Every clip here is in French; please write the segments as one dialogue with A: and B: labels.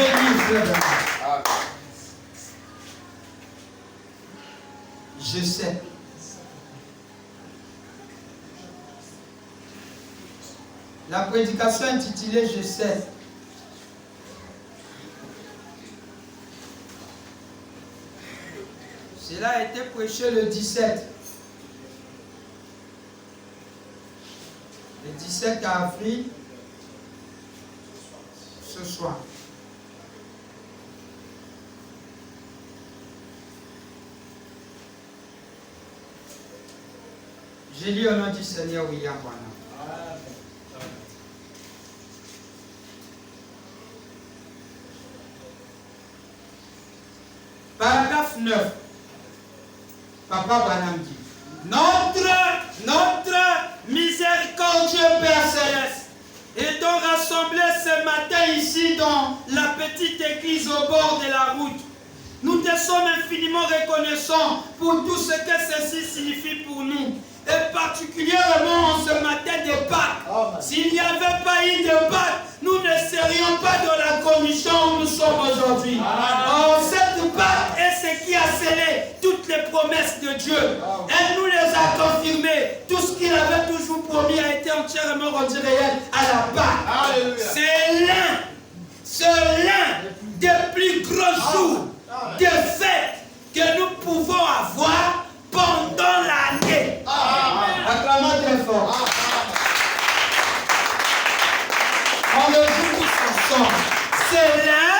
A: lire, frère. Je sais. La prédication intitulée Je sais. Cela a été prêché le 17. Le 17 avril, ce soir. J'ai lu au nom du Seigneur William Branham. Paragraphe 9. Papa Branham dit: Notre miséricordieux Père Céleste est donc rassemblé ce matin ici dans la petite église au bord de la route. Nous te sommes infiniment reconnaissants pour tout ce que ceci signifie pour nous. Et particulièrement en ce matin de Pâques. S'il n'y avait pas eu de Pâques, nous ne serions pas dans la condition où nous sommes aujourd'hui. Cette Pâques est ce qui a scellé toutes les promesses de Dieu. Elle nous les a confirmées. Tout ce qu'il avait toujours promis a été entièrement rendu réel à la Pâques. C'est l'un des plus grands jours de fête que nous pouvons avoir pendant l'année. Acclamons très fort. On le joue tous ensemble. C'est l'un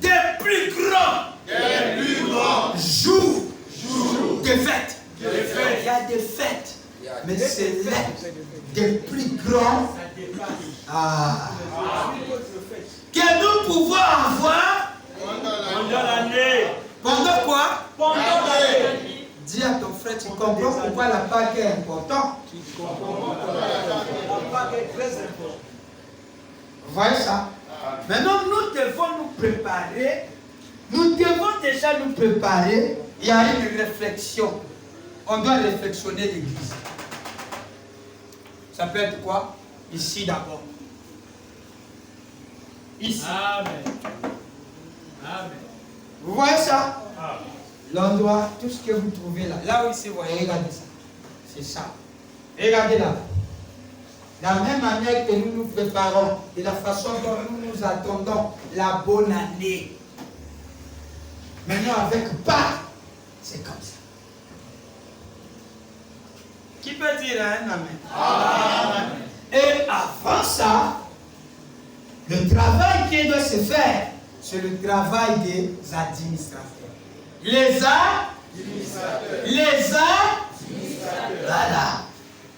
A: des plus grands jours de fête. Il y a des fêtes, mais c'est l'un des plus grands que nous pouvons avoir pendant l'année. Pendant quoi? Pendant l'année. Dis à ton frère, tu comprends pourquoi la Pâque est importante? Tu comprends pourquoi la Pâque est très importante. Vous voyez ça? Maintenant, nous devons nous préparer. Nous devons déjà nous préparer. Il y a une réflexion. On doit réflexionner l'église. Ça peut être quoi? Ici d'abord. Ici. Amen. Amen. Vous voyez ça? L'endroit, tout ce que vous trouvez là. Là où ici, vous voyez, regardez ça. C'est ça. Regardez là. De la même manière que nous nous préparons, de la façon dont nous nous attendons la bonne année. Maintenant, avec Pâques, c'est comme ça. Qui peut dire un amen? Amen. Et avant ça, le travail qui doit se faire, c'est le travail des administrateurs. Voilà.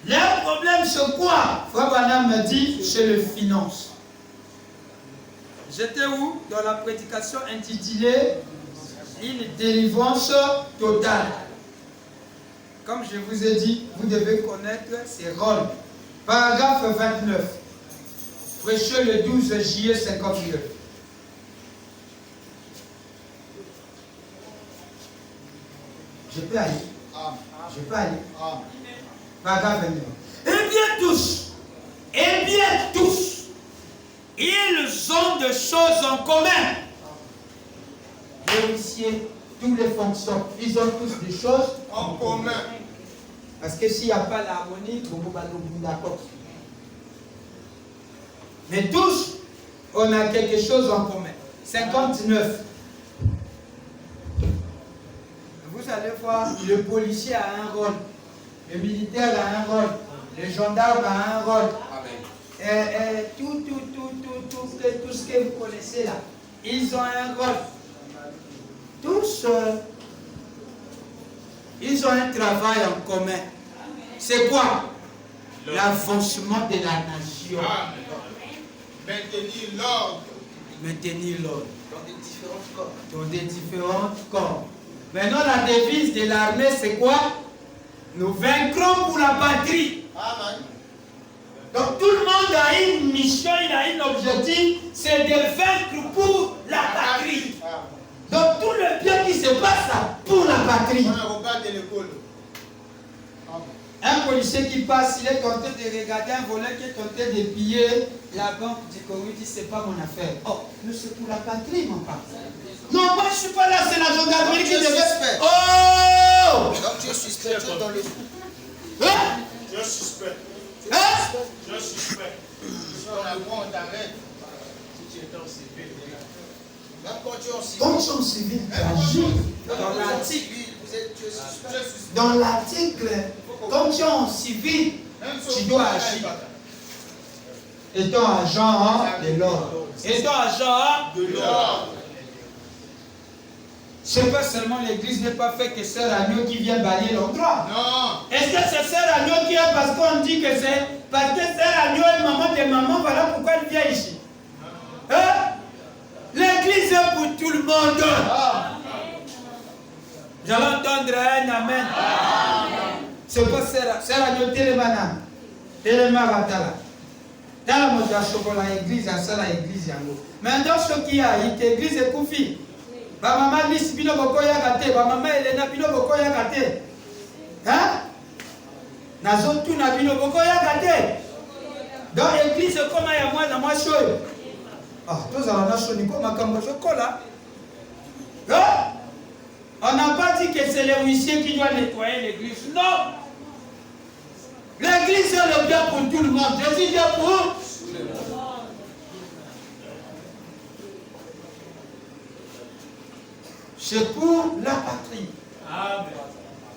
A: Le problème, c'est quoi? Frère Branham me dit, c'est le finance. J'étais où? Dans la prédication intitulée Une délivrance totale. Comme je vous ai dit, vous devez connaître ces rôles. Paragraphe 29. Prêché le 12 juillet 59. Je peux aller. Je peux aller. Paragraphe 29. Eh bien tous, ils ont des choses en commun. Les huissiers, tous les fonctions, ils ont tous des choses en commun. Parce que s'il n'y a pas l'harmonie, vous allez d'accord. Mais tous, on a quelque chose en commun. 59. Vous allez voir, le policier a un rôle, le militaire a un rôle, le gendarme a un rôle. Tout ce que vous connaissez là, ils ont un rôle. Tous, ils ont un travail en commun. C'est quoi? L'avancement de la nation.
B: Maintenir l'ordre.
A: Maintenir l'ordre. Dans des différents corps. Maintenant, la devise de l'armée, c'est quoi? Nous vaincrons pour la patrie.
B: Amen.
A: Donc, tout le monde a une mission, il a un objectif, c'est de vaincre pour la patrie. Donc, tout le bien qui se passe là, pour la patrie.
B: On a regardé l'école.
A: Un policier qui passe, il est tenté de regarder un voleur qui est tenté de piller la banque du Congo. Il dit, c'est pas mon affaire. Oh, mais c'est pour la patrie, mon père. Non, moi je suis pas là, c'est la gendarmerie qui devait... Oh!
B: Donc tu es suspect, tu es dans le coup.
A: Hein?
C: Tu es suspect.
A: Hein?
C: Tu es suspect.
B: Dans la voie, on t'arrête. Si tu étais en civil, même quand tu es en civil.
A: Quand tu es en civil, tu agis. Dans l'article,
B: tu es suspect.
A: dans l'article, quand tu es en civil, tu dois agir. Étant agent de l'ordre. Étant agent de l'ordre. C'est pas seulement l'église n'est pas fait que Sœur Agneau qui vient balayer l'endroit.
B: Non.
A: Est-ce que c'est Sœur Agneau qui est parce qu'on dit que c'est parce que Sœur Agneau est maman de maman, voilà pourquoi elle vient ici. Hein? L'église est pour tout le monde. J'allais entendre un amen. C'est pas Sœur Agneau Télémana. Téléma Batala. Dans la mode de chocolat, l'église, c'est l'église. Maintenant, ce qui a été l'église est Koufi. Ba maman Miss Bino Boko Yakate, ba maman Elena Bino Boko Yakate. Hein? Nazo tout na Bino Boko Yakate. Dans l'église, comment il y a moi dans moi chaud? Ah, tous en a chaud, Nico Makambo chocolat. Hein? On n'a pas dit que c'est le huissier qui doit nettoyer l'église. Non! L'église est le bien pour tout le monde. Jésus vient pour tout le monde. C'est pour la patrie. Amen.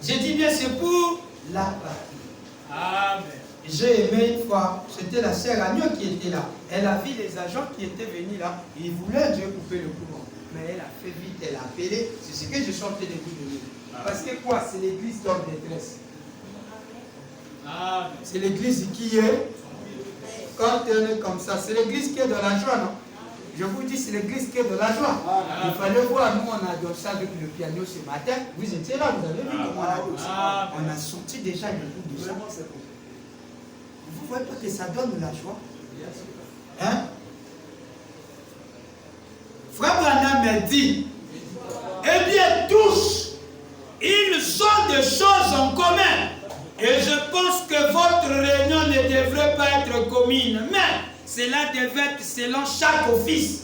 A: J'ai dit bien, c'est pour la patrie. Amen. J'ai aimé une fois, c'était la sœur Agneau qui était là. Elle a vu les agents qui étaient venus là. Ils voulaient Dieu couper le courant. Mais elle a fait vite, elle a appelé. C'est ce que je suis en train de vous donner. Parce que quoi? C'est l'église d'homme détresse. C'est l'église qui est, quand elle est comme ça, c'est l'église qui est de la joie, non? Je vous dis, c'est l'église qui est de la joie. Il fallait voir, nous on a dansé avec le piano ce matin. Vous étiez là, vous avez vu comment on a dansé. On a sorti déjà le goût de ça. Vous ne voyez pas que ça donne de la joie? Hein? Frère Branham m'a dit, eh bien tous, ils ont des choses en commun. Et je pense que votre réunion ne devrait pas être commune. Mais cela devait être selon chaque office.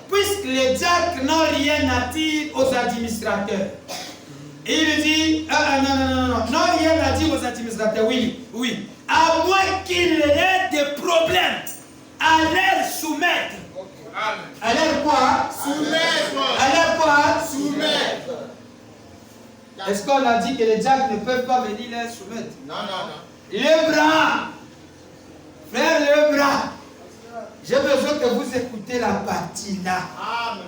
A: Puisque les diacres n'ont rien à dire aux administrateurs. Et il dit, non, rien à dire aux administrateurs, oui. À moins qu'il ait des problèmes, à leur soumettre. À leur quoi? Soumettre. À leur quoi? Soumettre. Est-ce qu'on a dit que les diacres ne peuvent pas venir les soumettre?
B: Non.
A: Lebras, frère Lebras, j'ai besoin que vous écoutez la partie là. Amen.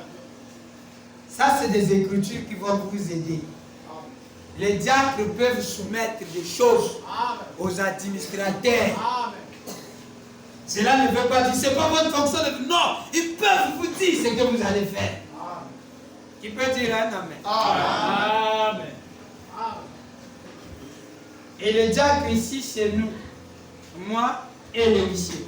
A: Ça, c'est des écritures qui vont vous aider. Amen. Les diacres peuvent soumettre des choses aux administrateurs. Amen. Cela ne veut pas dire, c'est pas votre fonction de... Non, ils peuvent vous dire ce que vous allez faire. Amen. Qui peut dire un amen? Amen. Et le diacre ici, c'est nous, moi et le huissier.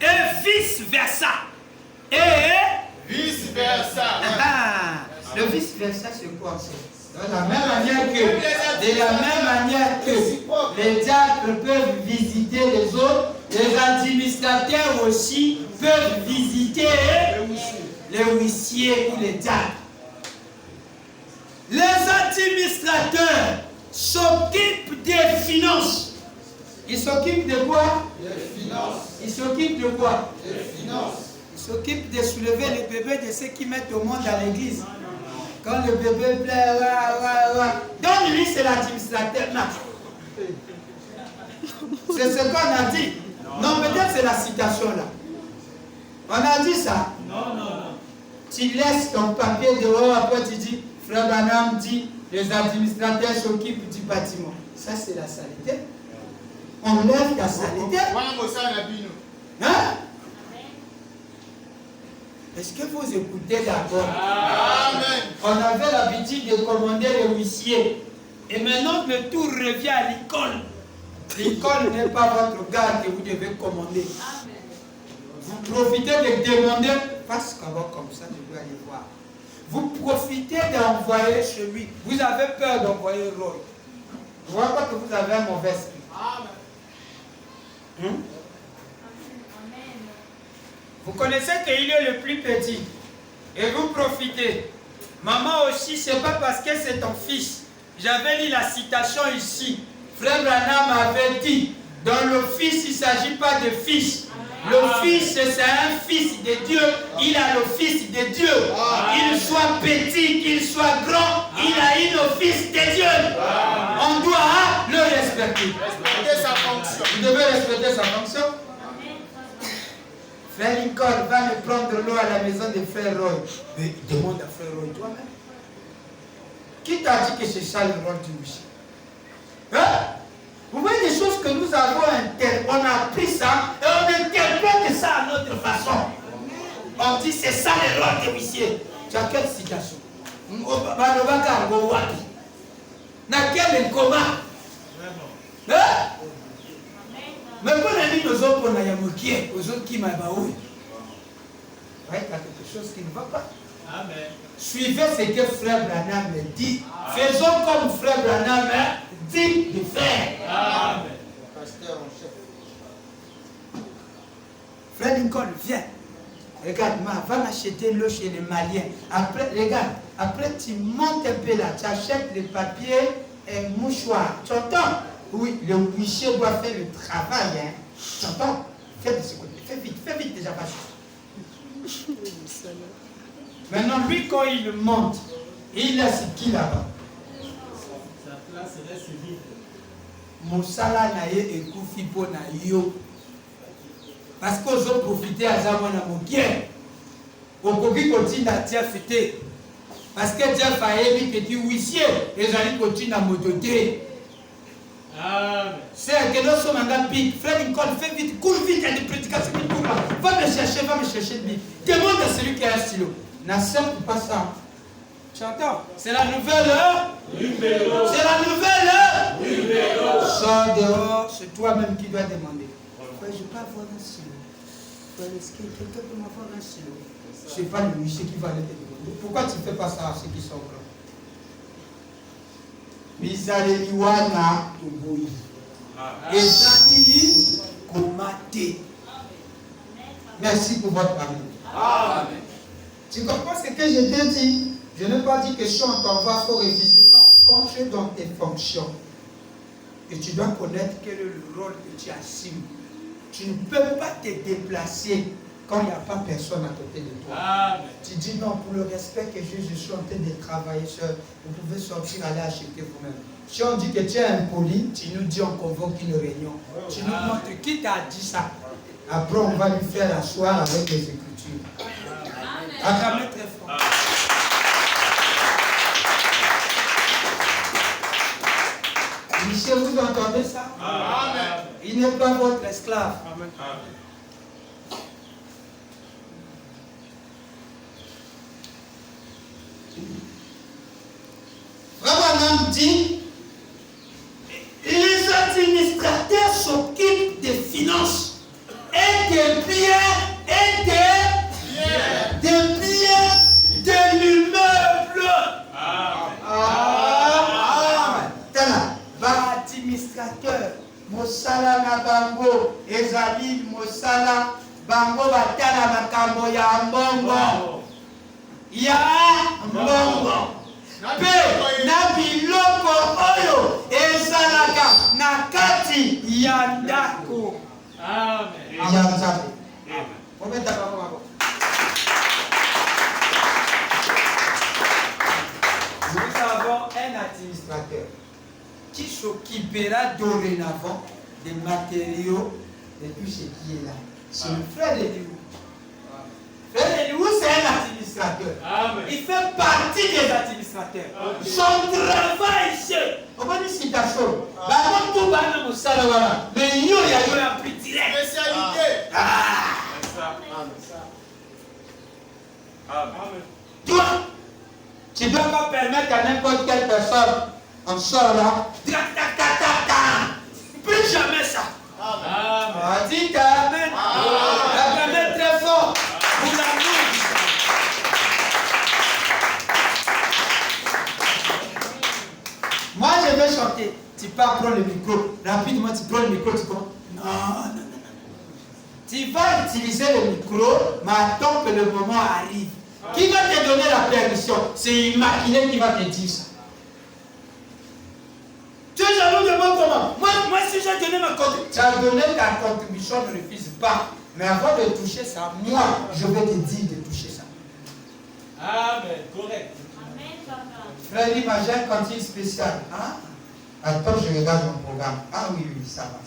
A: Et vice-versa. Et
B: vice-versa.
A: Le vice-versa, c'est quoi? De la même manière que les diacres peuvent visiter les autres, les administrateurs aussi peuvent visiter les huissiers ou les diacres. Les administrateurs s'occupent des finances. Ils s'occupent de quoi? Des finances. Ils s'occupent de quoi? Des finances. Ils s'occupent de soulever les bébés de ceux qui mettent au monde à l'église. Quand le bébé plaît, donc lui c'est l'administrateur. C'est ce qu'on a dit. Non, peut-être c'est la citation là. On a dit ça. Non. Tu laisses ton papier dehors, après tu dis, Frère Branham dit, les administrateurs s'occupent du bâtiment. Ça c'est la saleté. On lève la saleté. Hein? Est-ce que vous écoutez d'abord? Amen. On avait l'habitude de commander les huissiers. Et maintenant le tour revient à l'école. L'école n'est pas votre gare que vous devez commander. Amen. Vous profitez de demander, parce qu'on va comme ça, je dois aller voir.
C: vous profitez d'envoyer chez lui. Vous avez peur d'envoyer Roy. Je ne vois pas que vous avez un mauvais esprit.
A: Hein? Vous connaissez qu'il est le plus petit. Et vous profitez. Maman aussi, c'est pas parce que c'est ton fils. J'avais lu la citation ici. Frère Branham avait dit, dans le fils, il ne s'agit pas de fils. Le fils, c'est un fils de Dieu. Il a le fils de Dieu. Qu'il soit petit, qu'il soit grand, il a une fils de Dieu. On doit le respecter.
B: Respecter sa fonction.
C: Vous devez respecter sa fonction. Frère Lincoln va me prendre l'eau à la maison de Frère Roy. Mais demande à Frère Roy toi-même. Qui t'a dit que c'est ça le rôle du monsieur? Hein? Vous voyez des choses que nous avons on a appris ça et on interprète ça à notre façon. On dit c'est ça le rôle de monsieur. Tu as quelle citation? Dans quel coma? Hein? Mais quand on a dit aux autres, on a yamokié, aux autres qui m'a baoui. Il y a quelque chose qui ne va pas.
B: Amen.
C: Suivez ce que Frère Branham dit. Faisons comme Frère Branham dit de faire.
B: Amen.
C: Pasteur en chef. Frère Lincoln, viens. Regarde, va m'acheter l'eau chez les Maliens. Après, regarde, après tu montes un peu là, tu achètes les papiers et mouchoirs. Tu entends? Oui, le huissier doit faire le travail. Hein. Tu entends? Fais de ce côté. Fais vite déjà, pas. Maintenant, lui, quand il monte, il laisse qui là-bas?
B: Sa place reste vide.
C: Moussala na ye et koufi po na yo. Parce qu'ils ont profité à Zamana Moukien. Au Kogi continue à Tia fêter. Parce que Tia Fayebi petit huissier, les amis continuent à mototer. C'est que nous sommes en pique. Frère Lincoln, fais vite, cours vite, il y a des prédications qui courent là. Va me chercher lui. Demande à celui qui a un stylo. N'accepte pas ça. Tu entends? C'est la nouvelle numéro. C'est la nouvelle numéro. Sors dehors, c'est toi-même qui dois demander. Frère, je peux avoir un stylo. Frère, est-ce que quelqu'un peut m'avoir un stylo? Ce n'est pas le monsieur qui va aller te demander. Pourquoi tu ne fais pas ça à ceux qui sont grands? Misareliwana Toboyi. Ezali Komate. Merci pour votre amour. Amen. Tu comprends ce que je t'ai dit? Je n'ai pas dit que si on t'envoie, il faut réviser. Non, quand tu es dans tes fonctions, et tu dois connaître quel est le rôle que tu assumes. Tu ne peux pas te déplacer quand il n'y a pas personne à côté de toi. Amen. Tu dis non, pour le respect que je suis en train de travailler seul, vous pouvez sortir, aller acheter vous-même. Si on dit que tu es impoli, tu nous dis on convoque une réunion. Tu nous montres qui t'a dit ça. Après, on va lui faire asseoir avec les Écritures. Acclamez très fort. Michel, vous entendez ça? Amen. Il n'est pas votre esclave. Amen. Abraham dit, les administrateurs s'occupent des finances et des biens et des biens de l'immeuble. Administrateur, Mosala na bango, ezali Mosala, bango batala makambo ya mbongo. Ya mbongo. Pe na biloko oyo ezalaka na kati ya ndako. Amen. Ya Nzambe. Amen. Nous avons un administrateur qui s'occupera dorénavant des matériaux de tout ce qui est là. C'est le frère de Dieu. Frère de Dieu, c'est un administrateur. Amen. Il fait partie des administrateurs. Amen. Son travail, c'est. On va dire citation. Mais il y a un petit direct.
B: Spécialité.
C: Amen. Toi, tu ne dois pas permettre à n'importe quelle personne. On sort là. Plus jamais ça. Amen. Dites Amen. Amen très fort. Pour l'amour. pars prendre le micro. Rapidement, tu prends le micro, tu comprends? Non. Tu vas utiliser le micro, mais attends que le moment arrive. Qui va te donner la permission? C'est une maquinette qui va te dire ça. Tu es jaloux de moi comment? Moi si j'ai donné ma contribution. Tu as donné ta contribution, ne refuse pas. Mais avant de toucher ça, moi, je vais te dire de toucher ça.
D: Amen, correct.
E: Amen, papa.
C: Frère, imagine cantine spéciale. Hein? Attends, je regarde mon programme. Ah oui, ça va.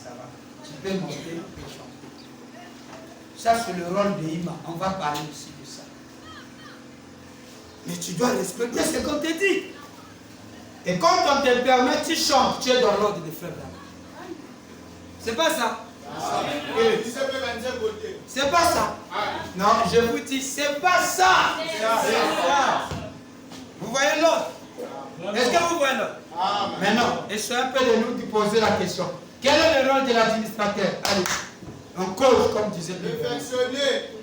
C: Tu peux monter et chanter. Ça, c'est le rôle de Ima. On va parler aussi de ça. Mais tu dois respecter ce qu'on te dit. Et quand on te permet, tu chantes, tu es dans l'ordre de frère. C'est pas ça? C'est pas ça? Non, je vous dis, c'est pas ça. Vous voyez l'autre? Est-ce que vous voyez l'autre? Maintenant, essayez un peu de nous poser la question. Quel est le rôle de l'administrateur? Allez, on cause, comme disait le
B: Perfectionner.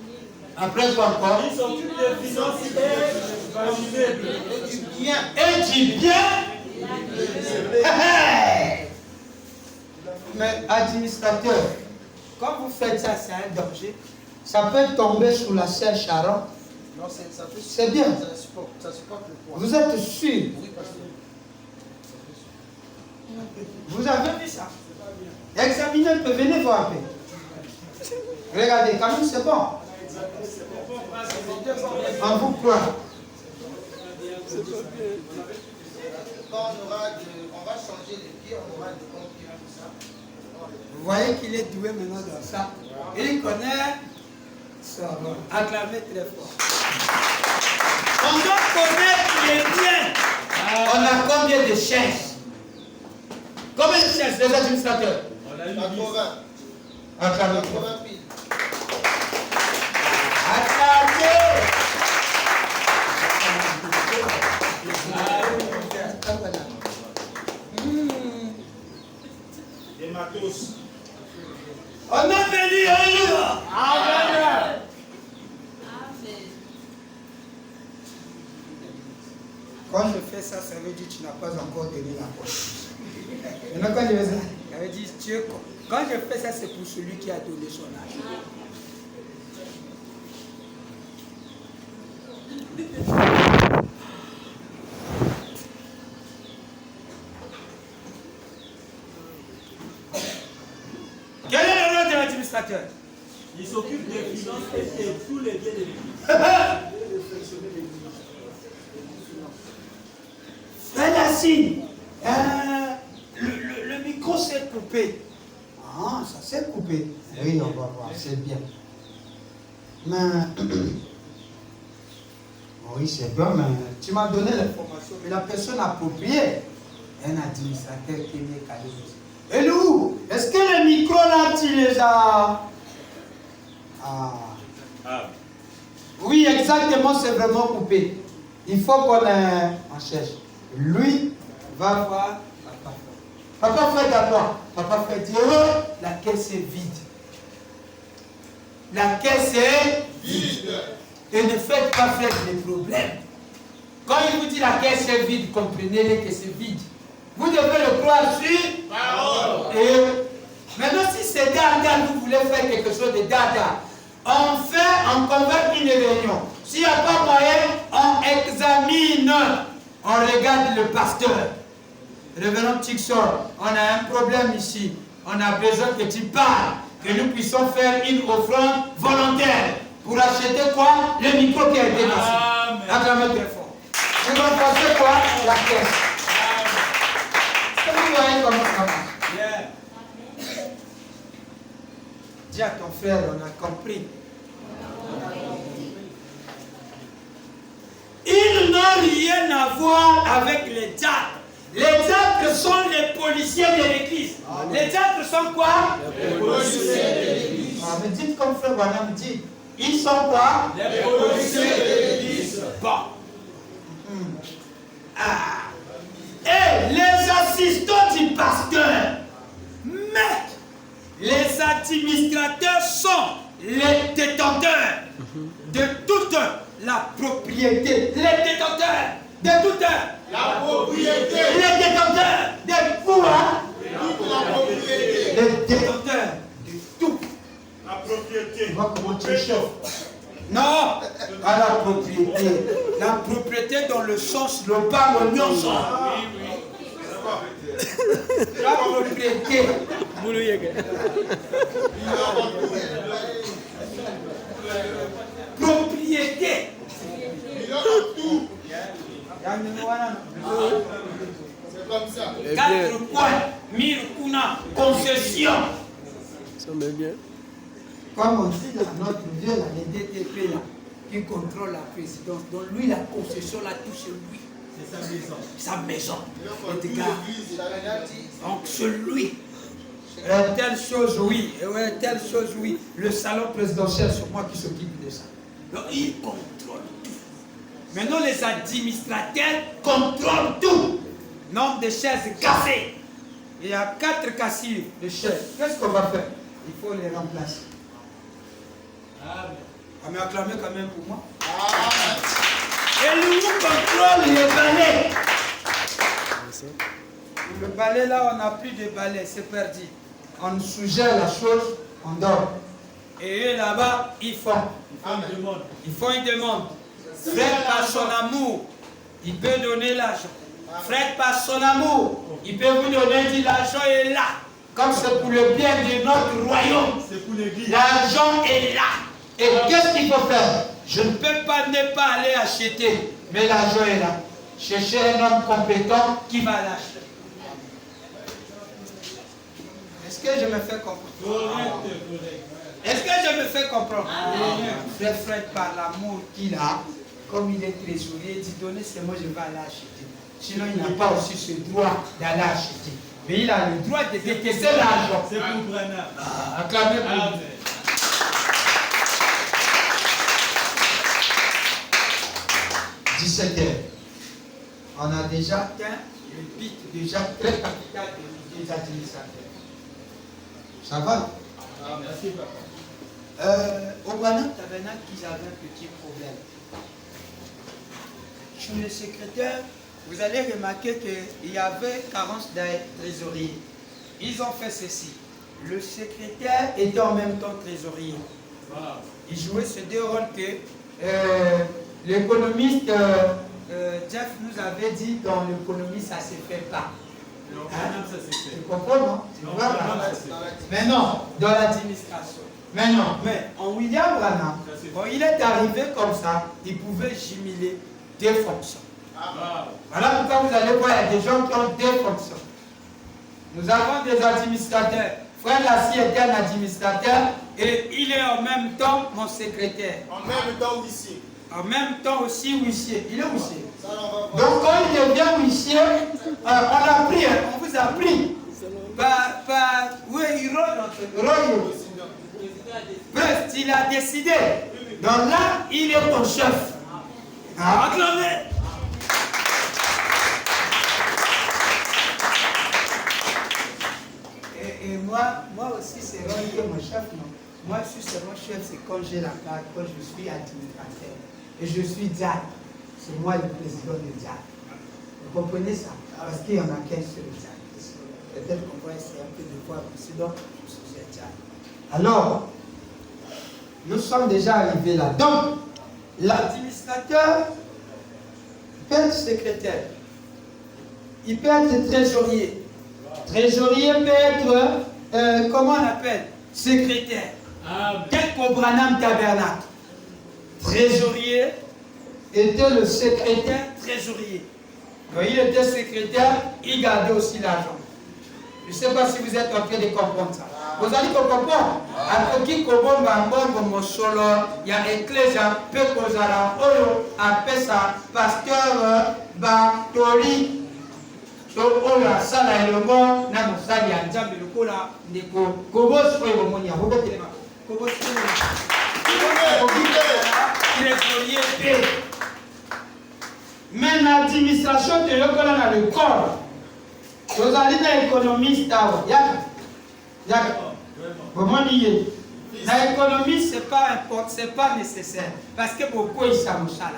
C: Après quoi encore?
D: Il s'occupe des finances et du bien.
C: Et du bien. Mais administrateur, quand vous faites ça, c'est un danger. Ça peut tomber sous la serre Charon.
B: Non, ça peut.
C: C'est bien.
B: Ça supporte le poids.
C: Vous êtes sûr?
B: Oui, parce que.
C: Vous avez vu ça? Examinez un peu, venez voir un peu. Regardez, quand même c'est bon. On vous croit.
B: Quand on va changer les pieds, on aura des bons pieds, tout ça.
C: Vous voyez qu'il est doué maintenant dans ça. Il connaît ça. Acclamez très fort. On doit connaître les biens. On a combien de chaises? Combien de chaises, les administrateurs?
D: On a eu
B: 80.
C: Acclamez.
B: 80 piles.
C: Acclamez.
B: Des matos.
C: On a béni un livre.
D: Amen.
E: Amen.
C: Quand je fais ça, ça veut dire que tu n'as pas encore donné la poche. Maintenant, quand je fais ça, ça veut dire que tu es con. Quand je fais ça, c'est pour celui qui a donné son âge. Quel est le rôle de l'administrateur?
D: Il s'occupe des finances et de tous les biens de l'église.
C: Frère Yassine, le micro s'est coupé. Ah, ça s'est coupé. Oui, on va voir, c'est bien. Mais, oui, c'est bien, mais tu m'as donné l'information. Mais la personne appropriée, un administrateur qui est calé. Et nous, est-ce que les micros là, tu les as... Oui, exactement, c'est vraiment coupé. Il faut qu'on en cherche. Lui va voir papa. Papa fait d'abord. Papa fait dire, la caisse est vide. La caisse est
B: Vide.
C: et ne faites pas faire des problèmes. Quand il vous dit la caisse est vide, comprenez-le que c'est vide. Vous devez le croire sur
B: Parole.
C: et maintenant, si c'est dada, vous voulez faire quelque chose de dada, on convoque une réunion. S'il n'y a pas moyen, on examine. On regarde le pasteur. Révérend Tixon, on a un problème ici. On a besoin que tu parles, que nous puissions faire une offrande volontaire pour acheter quoi? Le micro qui a été lancé. Acclamez très fort. Vous en pensez quoi? La caisse. Est-ce que vous voyez comment ça marche? Dis à ton frère, on a compris. Ils n'ont rien à voir avec les diacres. Les diacres sont les policiers de l'église. Les diacres sont quoi?
B: Les policiers de l'église.
C: Ah, mais dites comme frère Branham dit. Ils sont quoi?
D: Les policiers de l'église.
C: Bon. Et les assistants du pasteur. Mais les administrateurs sont les détenteurs de toute la propriété. Les détenteurs de toute
B: La propriété.
C: les détenteurs des pouvoirs. le détenteur de tout.
B: La propriété.
C: Vois comment tu chauffes.
A: Non, pas la propriété. La propriété dans le sens, le pas l'oignon sang. La propriété. Propriété.
B: Il a tout. C'est comme ça.
A: 4 points, 1000 kuna, concession.
E: Ça me bien.
C: Comme on dit dans notre vieux, là, les DTP, là, qui contrôle la présidence. Donc lui, la concession, la touche chez lui.
D: C'est sa maison.
C: Sa maison.
B: Il
C: Les gars.
A: Donc celui, telle chose, oui, ouais, telle chose, oui. Le salon présidentiel, c'est moi qui s'occupe de ça. Donc il contrôle tout. Maintenant, les administrateurs contrôlent tout. Nombre de chaises cassées. Il y a 4 cassures de chaises. Qu'est-ce qu'on va faire? Il faut les remplacer. On m'a acclamé quand même pour moi. Et lui contrôle les balais. Le balai là, on n'a plus de balai, c'est perdu. On suggère la chose, on dort. Et eux là-bas, ils font. Ils font une demande. Fred par son amour, il peut donner l'argent. Fred par son amour, il peut vous donner dit l'argent est là. Comme c'est pour le bien de notre royaume.
D: C'est pour l'église.
A: L'argent est là. Et qu'est-ce qu'il faut faire? Je ne peux pas ne pas aller acheter, mais l'argent est là. Cherchez un homme compétent qui va l'acheter. Est-ce que je me fais comprendre? Est-ce que je me fais comprendre? Frère Fred, par l'amour qu'il a, comme il est trésorier, il dit donnez, c'est moi, je vais aller acheter. Sinon, il n'a pas aussi ce droit d'aller acheter. Mais il a le droit de décaisser l'argent.
D: C'est pour Branham.
A: Acclamez pour lui. 17 heures. On a déjà atteint le but déjà très capital des administrateurs. Ça va?
D: Merci, papa.
A: Au Branham Tabernacle, ils avaient un petit problème. Sur le secrétaire, vous allez remarquer qu'il y avait carence d'un trésorier. Ils ont fait ceci. Le secrétaire était en même temps trésorier. Il jouait ces deux rôles que l'économiste Jeff nous avait dit dans l'économie, ça ne se fait pas.
D: Hein? Ça s'est fait.
A: Tu comprends, non? Tu vois, là? Mais non, dans l'administration. Mais non, mais en William Branham, quand il est arrivé comme ça, il pouvait jumeler des fonctions. Voilà pourquoi vous allez voir, il y a des gens qui ont des fonctions. Nous avons des administrateurs. Frère Lassie était un administrateur et il est en même temps mon secrétaire.
B: En même temps huissier.
A: En même temps aussi huissier. Il est huissier.
B: Ça, on va voir.
A: Donc quand il devient huissier, on a pris, on vous a pris. Oui, Royo. Bref, il a décidé. Donc là, il est ton chef. Acclamez. Et moi aussi, c'est Roy qui est mon chef, non? Moi, je suis seulement chef, c'est quand j'ai la carte, quand je suis administrateur. Et je suis diacre. C'est moi le président de diacre. Vous comprenez ça? Parce qu'il y en a qu'un seul diacre. Peut-être qu'on va essayer un peu de voir le président, je suis diacre. Alors, nous sommes déjà arrivés là. Donc, l'administrateur peut être secrétaire. Il peut être trésorier. Trésorier peut être, comment on appelle? Secrétaire. Tel qu'au Branham Tabernacle. Trésorier était le secrétaire trésorier. Quand il était secrétaire, il gardait aussi l'argent. Je ne sais pas si vous êtes en train de comprendre ça. Vous allez comprendre. Après qui kobomba mbongo solo ya ecclesia pe kozala oyo apesa pasteur Bartoli. So oyo asala elongo na mosali ya Nzambe lokola ndeko kobosi oyo bomoni ya bobetelema. Kobosi trésorier P. Mais l'administration de l'école dans le corps. Vous allez dans l'économiste. Comment dire? L'économie, ce n'est pas nécessaire. Parce que beaucoup ils savent ça.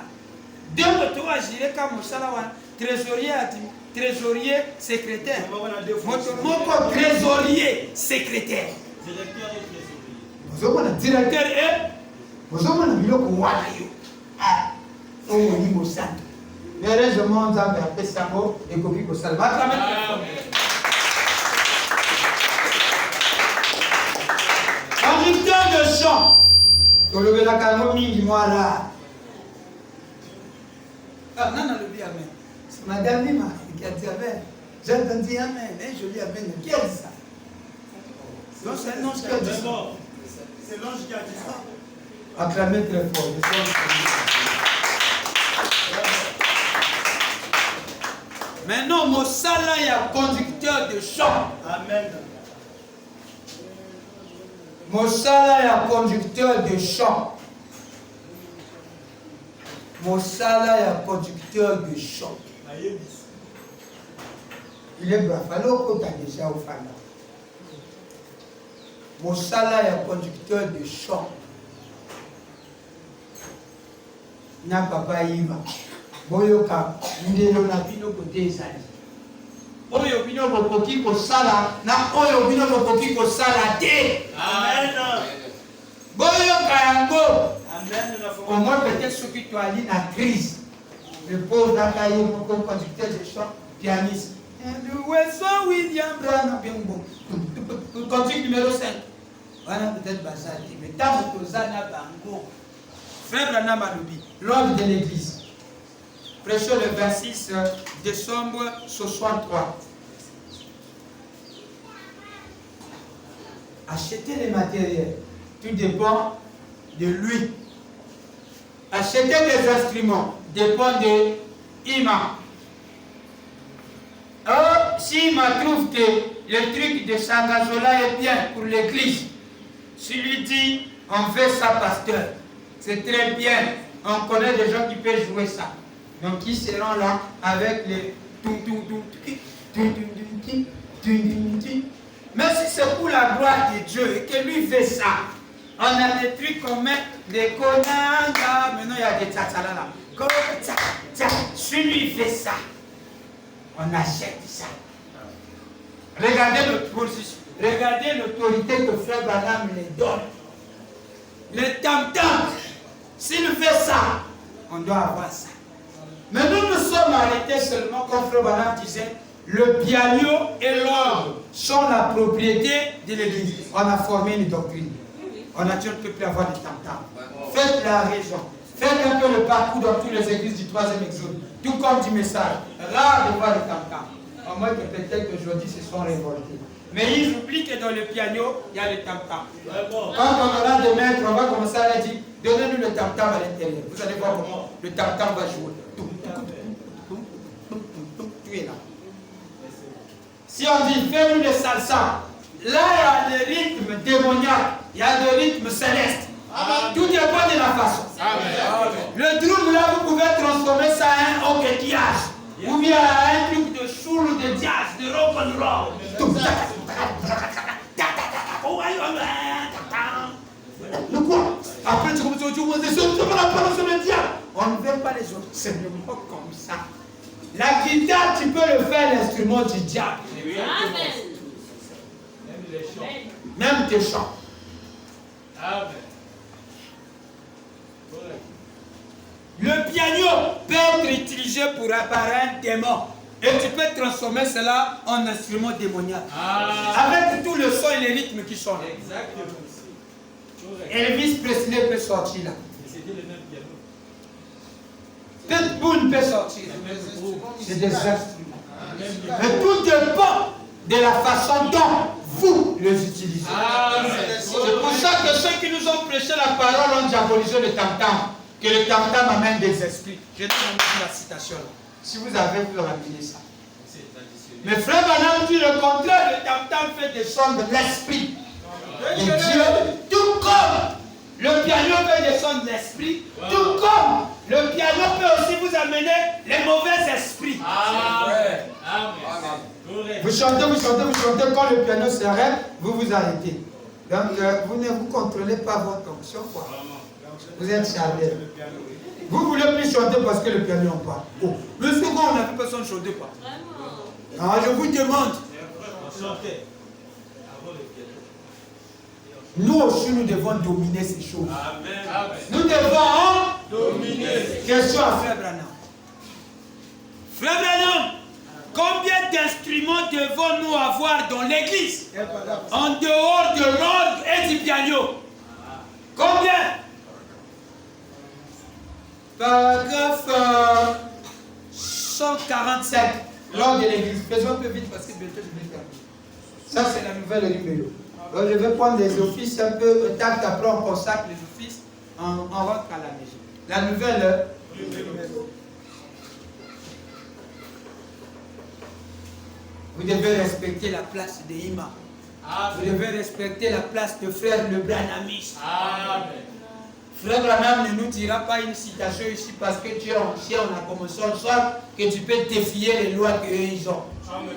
A: 2 ou 3 j'irai comme Moussala, trésorier secrétaire. Mon trésorier secrétaire.
D: Directeur et trésorier.
C: Vous avez un directeur et vous avez un biloko wana yo. Ah, au niveau ça. Mais je monte à faire Pesamo et copie pour ça. Conducteur de chant. Le Belakamo mingi moi là. Ah non, le bien amen. C'est madame Mima qui a dit amen. J'ai entendu amen. Un joli amen. Qui a dit ça? Non, c'est un ange qui a dit ça.
D: C'est l'ange qui a dit ça.
C: Acclamez très fort.
A: Maintenant, Moussala est un conducteur de chant.
D: Amen.
C: Moussala est un conducteur de chant. Moussala est un conducteur de chant. Il est brave. Alors qu'on a déjà au Fana. Moussala est un conducteur de chant. Na papa Iva. Boyoka, ndelo na bino côté ezali. Oyo bino bokoki kosala na oyo bino bokoki kosala te.
D: Amen.
C: Boyoka yango.
D: Amen.
C: Au moins peut-être ceux qui toient allés na crise. Le pauvre Nakaye, mon conducteur de chant, pianiste. Wilson William Brown, bien bon. Conducteur numéro 5. Voilà peut-être Bazali. Mais tant que Zana Bango. Frère Branham Aloubi, l'ordre de l'église. Prêchons le 26 décembre 63. Acheter les matériels, tout dépend de lui. Acheter des instruments dépend de Ima. Or, si Ima trouve que le truc de Sangazola est bien pour l'église, s'il lui dit, on fait ça, pasteur, c'est très bien, on connaît des gens qui peuvent jouer ça. Donc, ils seront là avec les mais si c'est pour la gloire de Dieu et que lui fait ça, on a des trucs qu'on met, des konanga, maintenant il y a des tchatchala là. Si lui fait ça, on achète ça. Regardez l'autorité que Frère Branham les donne. Le tam-tam, s'il fait ça, on doit avoir ça. Mais nous nous sommes arrêtés seulement quand Frère Branham disait le piano et l'orgue sont la propriété de l'église. On a formé une doctrine. On a dit on ne peut plus avoir des tam-tam. Faites la raison. Faites un peu le parcours dans toutes les églises du 3e exode. Tout comme du message. Rare de voir les tam-tam. À moins que peut-être qu'aujourd'hui se sont révoltés. Mais ils oublient que dans le piano, il y a le tam-tam. Quand on aura des maîtres, on va commencer à leur dire donnez-nous le tam-tam à l'intérieur. Vous allez voir comment le tam-tam va jouer. Tu es là. Si on dit fais-nous le salsa, là il y a des rythmes démoniaques, il y a des rythmes célestes. Tout dépend de la façon. Amen. Le drum là, vous pouvez transformer ça en un hockey-tiage. Ou bien un truc de soul, de jazz, de rock'n'roll. Le quoi? Après tu commences à dire, on ne veut pas les autres, c'est le mot comme ça. La guitare, tu peux le faire l'instrument du diable.
D: Amen.
C: Même tes chants.
D: Amen.
A: Le piano peut être utilisé pour réparer un démon. Et tu peux transformer cela en instrument démoniaque. Avec tout le son et les rythmes qui sont là.
D: Exactement.
C: Elvis Presley peut sortir là.
D: C'était le même piano.
C: Pitbull peut sortir. C'est des instruments. Mais tout dépend de la façon dont vous les utilisez. C'est pour ça que ceux qui nous ont prêché la parole ont diabolisé le tam-tam. Que le tam-tam amène des esprits. Je donne la citation là. Si vous avez, vous leur amenez ça. Mais Frère Branham dit le contraire, le tam-tam fait descendre l'esprit de Dieu, tout comme le piano peut descendre l'esprit, tout comme le piano peut aussi vous amener les mauvais esprits. Vous chantez, quand le piano s'arrête, vous vous arrêtez. Donc vous ne vous contrôlez pas votre fonction, quoi. Vous êtes chargé. Vous voulez plus chanter parce que le piano en parle. Oh. Le second, on n'a plus personne de chanter pas. Ah, je vous demande. Nous aussi, nous devons dominer ces choses.
A: Amen.
C: Nous devons dominer. Question à Frère Branham.
A: Frère Branham, combien d'instruments devons-nous avoir dans l'église en dehors de l'orgue et du piano? Combien?
C: Paragraphe 145. L'ordre de l'église. Faisons un peu vite parce que bientôt je vais terminer. Ça, c'est la nouvelle numéro. Donc, je vais prendre les offices un peu tact, après on consacre les offices, on rentre à la maison. La nouvelle numéro. Vous devez respecter la place de Ima. Vous devez respecter la place de Frère le Branhamiste. Amen. Frère Branham ne nous dira pas une citation ici parce que tu es ancien, on a commencé ensemble, que tu peux défier les lois qu'ils ont.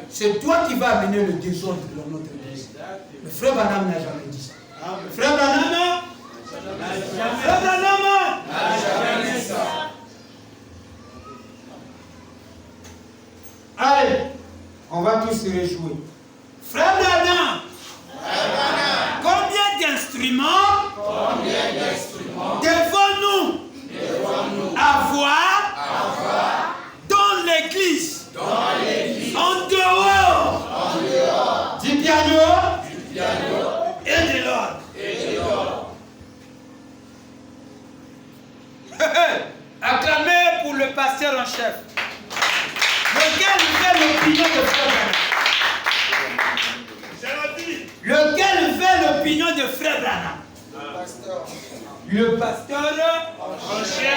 C: C'est toi qui vas amener le désordre dans notre église. Le Frère Branham n'a jamais dit ça. Frère Branham n'a jamais dit ça. Allez, on va tous se réjouir. Frère Branham, combien d'instruments devons-nous avoir dans l'église, en dehors du piano et de l'orgue? Acclamez pour le pasteur en chef. Lequel fait l'opinion de Frère Branham? Lequel fait l'opinion de Frère Branham? Le pasteur en chef.